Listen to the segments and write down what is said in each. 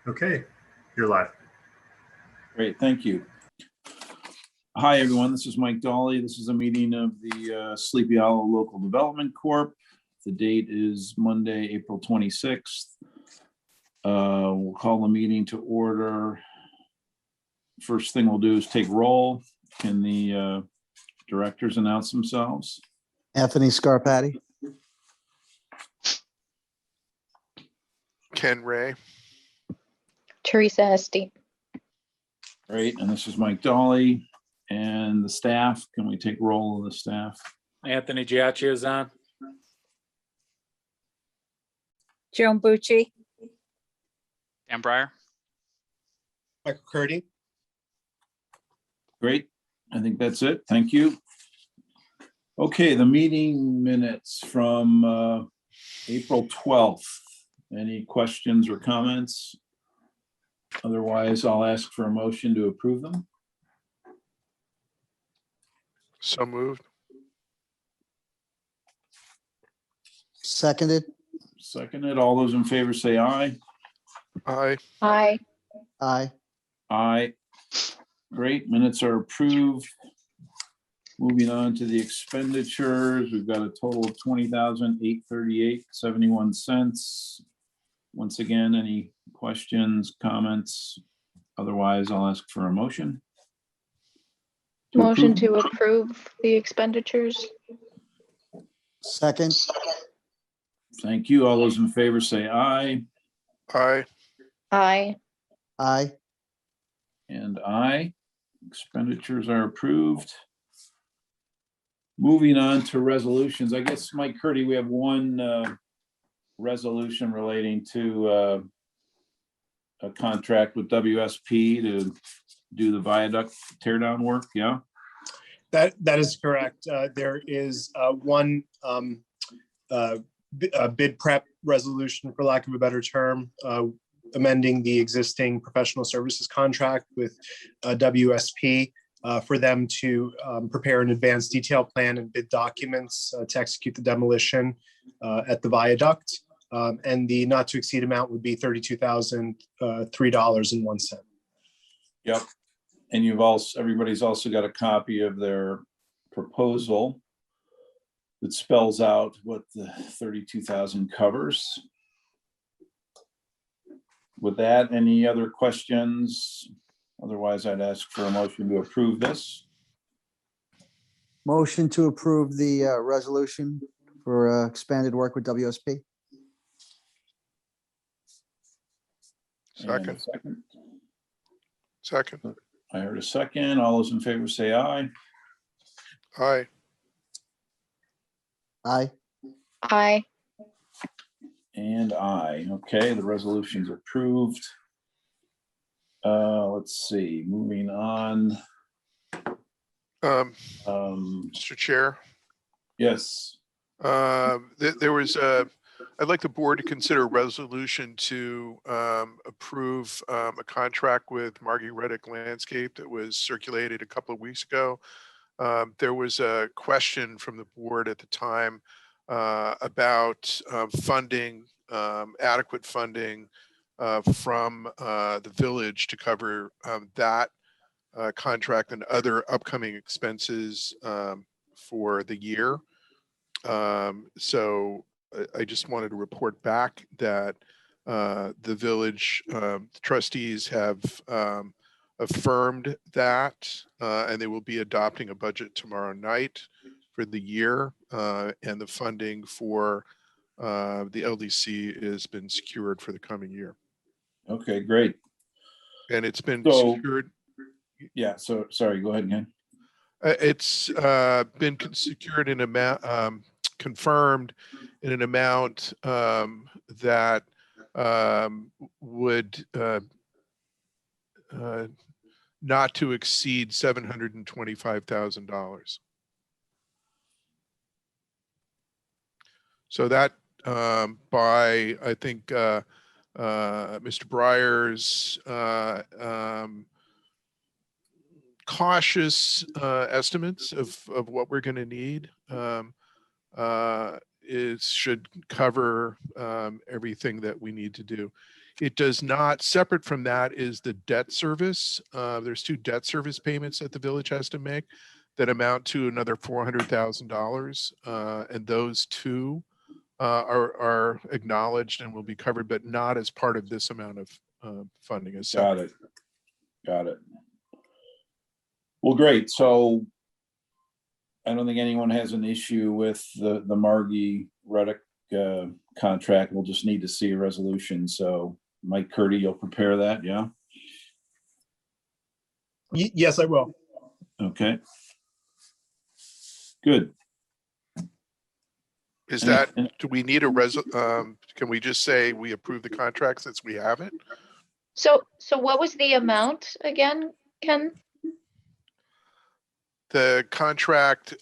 Okay, you're live. Great, thank you. Hi, everyone. This is Mike Dolly. This is a meeting of the Sleepy Hollow Local Development Corp. The date is Monday, April 26th. We'll call the meeting to order. First thing we'll do is take roll. Can the directors announce themselves? Anthony Scarpati. Ken Ray. Teresa Esty. Great, and this is Mike Dolly. And the staff, can we take roll of the staff? Anthony Giacchio is on. Joan Bucci. Dan Breyer. Michael Curdy. Great, I think that's it. Thank you. Okay, the meeting minutes from April 12th. Any questions or comments? Otherwise, I'll ask for a motion to approve them. So moved. Seconded. Seconded. All those in favor say aye. Aye. Aye. Aye. Aye. Great, minutes are approved. Moving on to the expenditures, we've got a total of $20,838.71. Once again, any questions, comments? Otherwise, I'll ask for a motion. Motion to approve the expenditures. Second. Thank you. All those in favor say aye. Aye. Aye. Aye. And aye. Expenditures are approved. Moving on to resolutions. I guess, Mike Curdy, we have one resolution relating to a contract with WSP to do the viaduct tear down work. Yeah. That is correct. There is one bid prep resolution, for lack of a better term, amending the existing professional services contract with WSP for them to prepare an advanced detail plan and bid documents to execute the demolition at the viaduct. And the not to exceed amount would be $32,003.01. Yep. And everybody's also got a copy of their proposal that spells out what the 32,000 covers. With that, any other questions? Otherwise, I'd ask for a motion to approve this. Motion to approve the resolution for expanded work with WSP. Second. Second. I heard a second. All those in favor say aye. Aye. Aye. Aye. And aye. Okay, the resolution's approved. Let's see, moving on. Mr. Chair. Yes. There was I'd like the board to consider a resolution to approve a contract with Margie Reddick Landscape that was circulated a couple of weeks ago. There was a question from the board at the time about funding, adequate funding from the village to cover that contract and other upcoming expenses for the year. So I just wanted to report back that the village trustees have affirmed that, and they will be adopting a budget tomorrow night for the year, and the funding for the LDC has been secured for the coming year. Okay, great. And it's been secured. Yeah, so sorry, go ahead again. It's been secured in amount, confirmed in an amount that would not to exceed $725,000. So that by, I think, Mr. Breyer's cautious estimates of what we're going to need should cover everything that we need to do. It does not, separate from that is the debt service. There's 2 debt service payments that the village has to make that amount to another $400,000. And those 2 are acknowledged and will be covered, but not as part of this amount of funding. As Got it. Got it. Well, great. So I don't think anyone has an issue with the Margie Reddick contract. We'll just need to see a resolution. So Mike Curdy, you'll prepare that, yeah? Yes, I will. Okay. Good. Is And- that, and- do we need can we just say we approve the contract since we have it? So what was the amount again, Ken? The contract,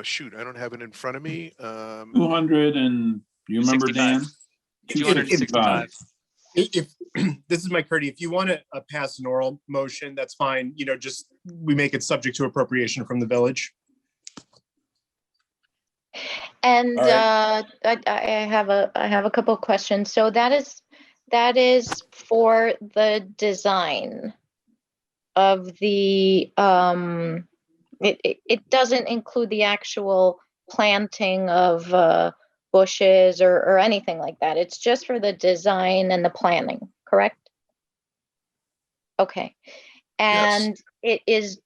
shoot, I don't have it in front of me. 200 and, you remember, Dan? 265. If this is Mike Curdy, if you want to pass an oral motion, that's fine. Just we make it subject to appropriation from the village. And All right. I have a couple of questions. So that is for the design of the it doesn't include the actual planting of bushes or anything like that. It's just for the design and the planning, correct? Okay. Yes. And is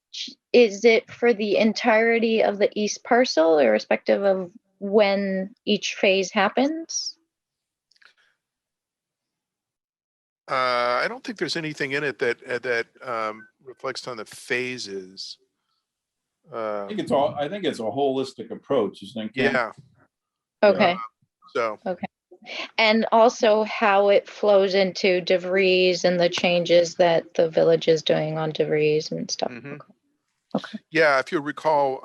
it for the entirety of the east parcel, irrespective of when each phase happens? I don't think there's anything in it that reflects on the phases. I think it's a holistic approach, isn't it, Ken? Yeah, Okay. so, And also how it flows into DeVries and the changes that the village is doing on DeVries and stuff. Mhm. Okay. yeah, if you recall,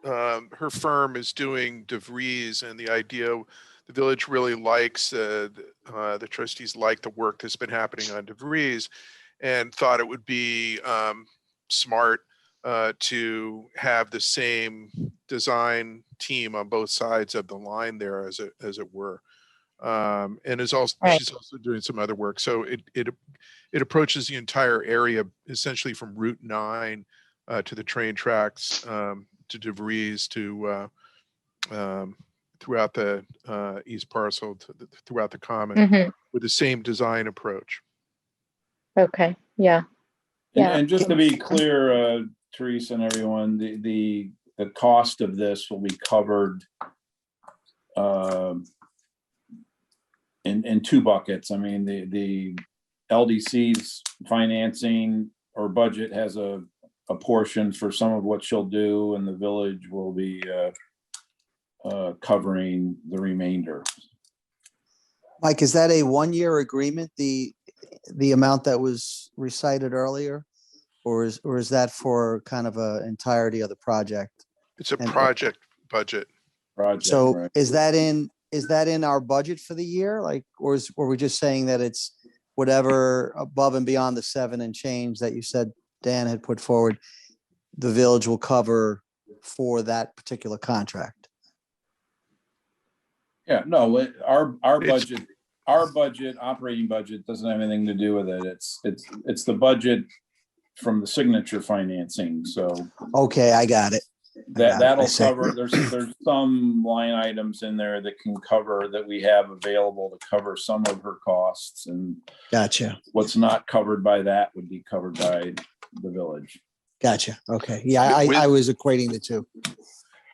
her firm is doing DeVries, and the idea, the village really likes, the trustees like the work that's been happening on DeVries, and thought it would be smart to have the same design team on both sides of the line there, as it were. And is also, Right. she's also doing some other work. So it approaches the entire area, essentially from Route 9 to the train tracks, to DeVries, to throughout the east parcel, throughout the common, Mhm. with the same design approach. Okay. Yeah. Yeah. And just to be clear, Teresa and everyone, the cost of this will be covered in 2 buckets. I mean, the LDC's financing or budget has a portion for some of what she'll do, and the village will be covering the remainder. Mike, is that a 1-year agreement, the amount that was recited earlier? Or is that for kind of a entirety of the project? It's a And- project budget. Project, So right? is that in our budget for the year? Like, or are we just saying that it's whatever above and beyond the 7 and change that you said Dan had put forward, the village will cover for that particular contract? Yeah, no, our It's- budget, operating budget doesn't have anything to do with it. It's the budget from the signature financing, so Okay, I got it. got it. that'll I see. cover, there's some line items in there that can cover, that we have available to cover some of her costs, and Gotcha. what's not covered by that would be covered by the village. Gotcha. Okay. Yeah, I was equating the two.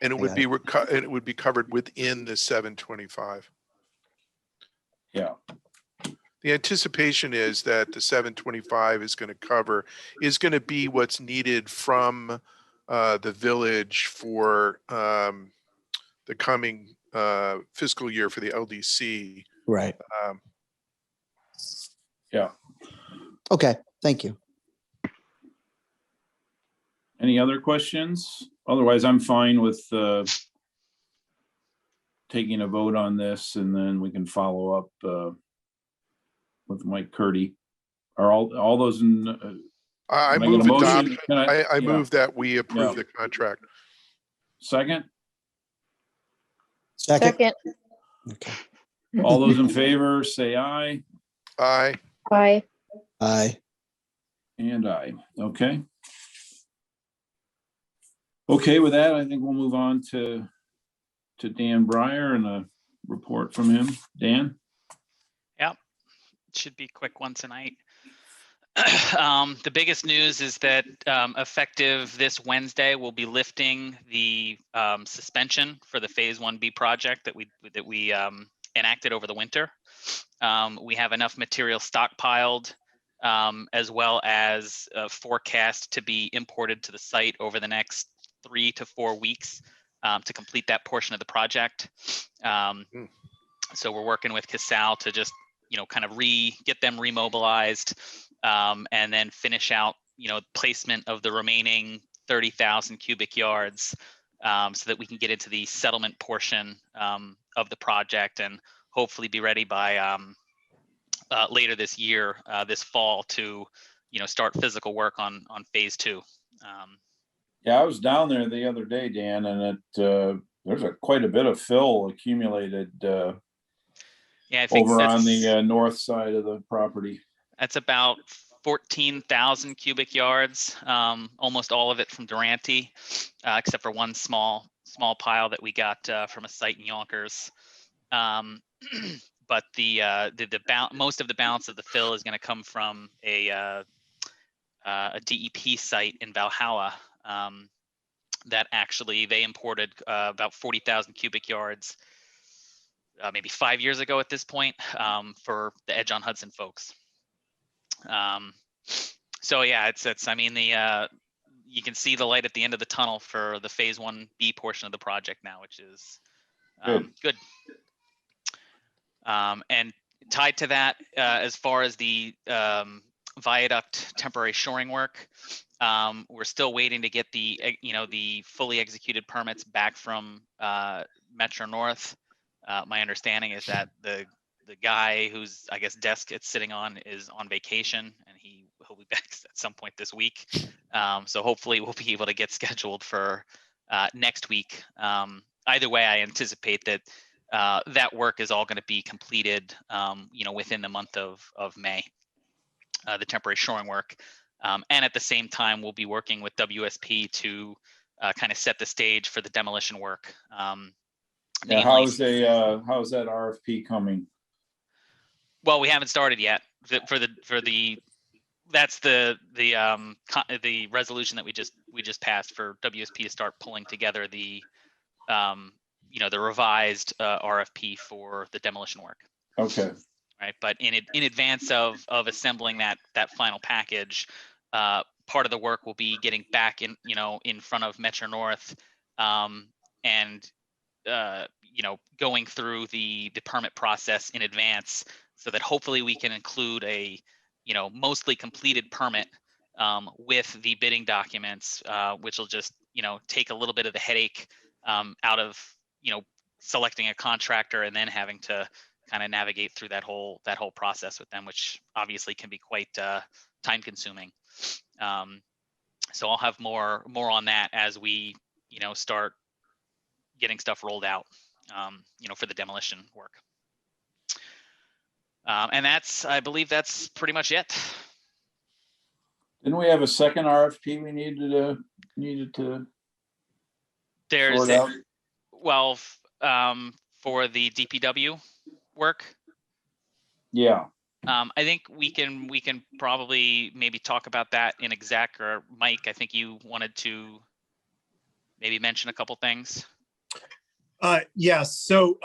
And it I would got be and it would be covered within the 725. Yeah, The anticipation is that the 725 is going to be what's needed from the village for the coming fiscal year for the LDC. Right. yeah. Okay. Thank you. Any other questions? Otherwise, I'm fine with taking a vote on this, and then we can follow up with Mike Curdy. Are all those in? I Can I get move a motion? adoption. Can I yeah. move that we approve Yeah. the contract. Second? Second. Second. Okay. All those in favor, say aye. Aye. Aye. Aye. And I, okay. Okay, with that, I think we'll move on to Dan Breyer and a report from him. Dan? Should be a quick one tonight. The biggest news is that effective this Wednesday, we'll be lifting the suspension for the Phase 1B project that we enacted over the winter. We have enough material stockpiled, as well as forecast to be imported to the site over the next 3 to 4 weeks to complete that portion of the project. So we're working with Casal to just kind of get them remobilized, and then finish out, placement of the remaining 30,000 cubic yards, so that we can get into the settlement portion of the project and hopefully be ready by later this year, this fall, to start physical work on Phase 2. Yeah, I was down there the other day, Dan, and there's quite a bit of fill accumulated Yeah, I think over on the north side of the property. that's about 14,000 cubic yards, almost all of it from Durante, except for one small pile that we got from a site in Yonkers. But most of the balance of the fill is going to come from a DEP site in Valhalla, that actually they imported about 40,000 cubic yards maybe 5 years ago at this point, for the Edge on Hudson folks. So yeah, I mean, you can see the light at the end of the tunnel for the Phase 1B portion of the project now, which is good. And tied to that, as far as the viaduct temporary shoring work, we're still waiting to get the fully executed permits back from Metro North. My understanding is that the guy whose, I guess, desk it's sitting on is on vacation, and he'll be back at some point this week. So hopefully we'll be able to get scheduled for next week. Either way, I anticipate that that work is all going to be completed, within the month of May, the temporary shoring work. And at the same time, we'll be working with WSP to kind of set the stage for the demolition work. Yeah, how's that RFP coming? Well, we haven't started yet. That's the resolution that we just passed for WSP to start pulling together the revised RFP for the demolition work. Okay. Right, but in advance of assembling that final package, part of the work will be getting back in front of Metro North, and going through the permit process in advance, so that hopefully we can include a mostly completed permit with the bidding documents, which will just take a little bit of the headache out of selecting a contractor and then having to kind of navigate through that whole process with them, which obviously can be quite time consuming. So I'll have more on that as we start getting stuff rolled out, for the demolition work. And I believe that's pretty much it. Didn't we have a second RFP we needed to There's sort out? Well, for the DPW work. Yeah. I think we can probably maybe talk about that in exec, or Mike, I think you wanted to maybe mention a couple things. Yes. So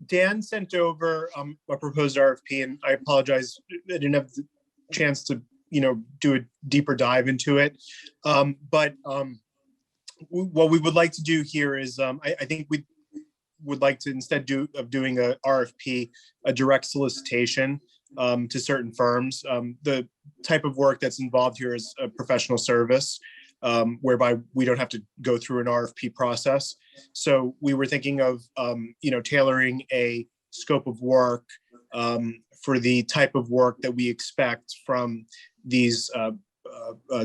Dan sent over a proposed RFP, and I apologize, I didn't have the chance to do a deeper dive into it. But what we would like to do here is I think we would like to, instead of doing a RFP, a direct solicitation to certain firms. The type of work that's involved here is a professional service, whereby we don't have to go through an RFP process. So we were thinking of, tailoring a scope of work for the type of work that we expect from these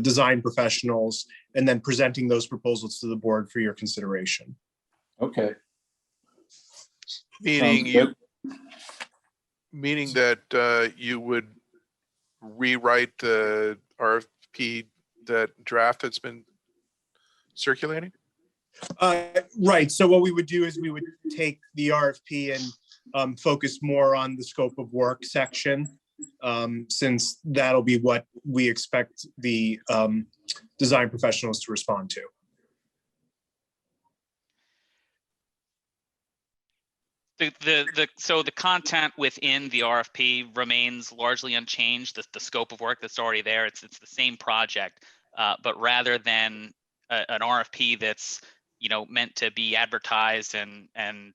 design professionals, and then presenting those proposals to the board for your consideration. Okay. Meaning Meaning that you would rewrite the RFP, that draft that's been circulating? Right. So what we would do is we would take the RFP and focus more on the scope of work section, since that'll be what we expect the design professionals to respond to. So the content within the RFP remains largely unchanged. The scope of work that's already there, it's the same project, but rather than an RFP that's meant to be advertised and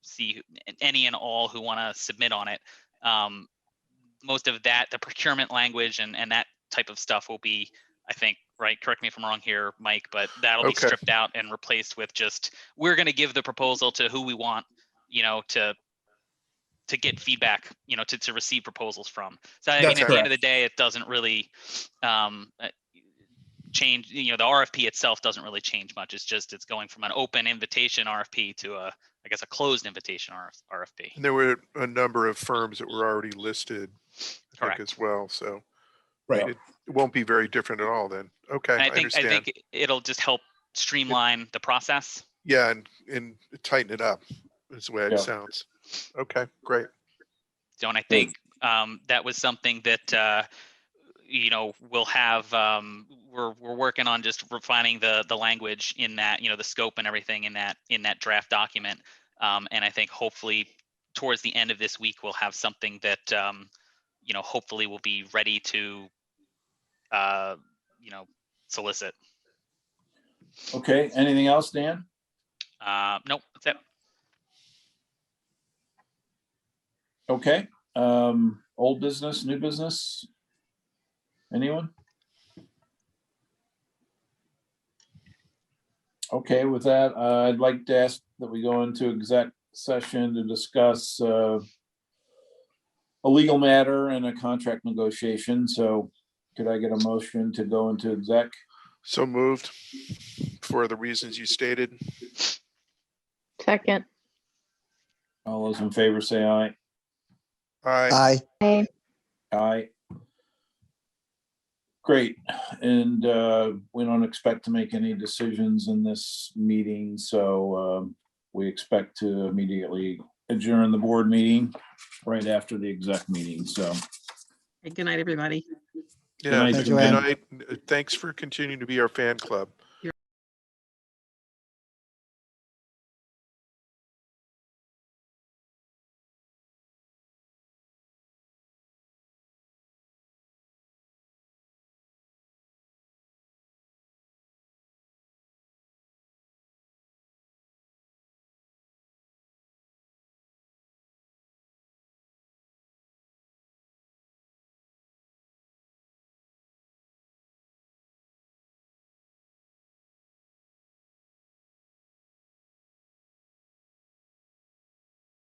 see any and all who want to submit on it. Most of that, the procurement language and that type of stuff will be, I think, right, correct me if I'm wrong here, Mike, but that'll be Okay. stripped out and replaced with just, we're going to give the proposal to who we want, to get feedback, to receive proposals from. So I mean, That's at the end correct. of the day, it doesn't really change, the RFP itself doesn't really change much. It's going from an open invitation RFP to a closed invitation RFP. And there were a number of firms that were already listed, I think, Correct. as well. So Right. it won't be very different at all then. Okay, And I I understand. think it'll just help streamline the process. Yeah, and tighten it up is the way it Yeah. sounds. Okay, great. So, and I think that was something that we'll have. We're working on just refining the language in that, the scope and everything in that draft document. And I think hopefully towards the end of this week we'll have something that hopefully will be ready to solicit. Okay, anything else, Dan? Nope, that's it. Okay, old business, new business? Anyone? Okay, with that, I'd like to ask that we go into exec session to discuss a legal matter and a contract negotiation. So could I get a motion to go into exec? So moved for the reasons you stated. Second. All those in favor say aye. Aye. Aye. Aye. Great, and we don't expect to make any decisions in this meeting, so we expect to immediately adjourn the board meeting right after the exec meeting, so. Good night, everybody. Yeah, night, good Joanne. night. Thanks for continuing to be our fan club.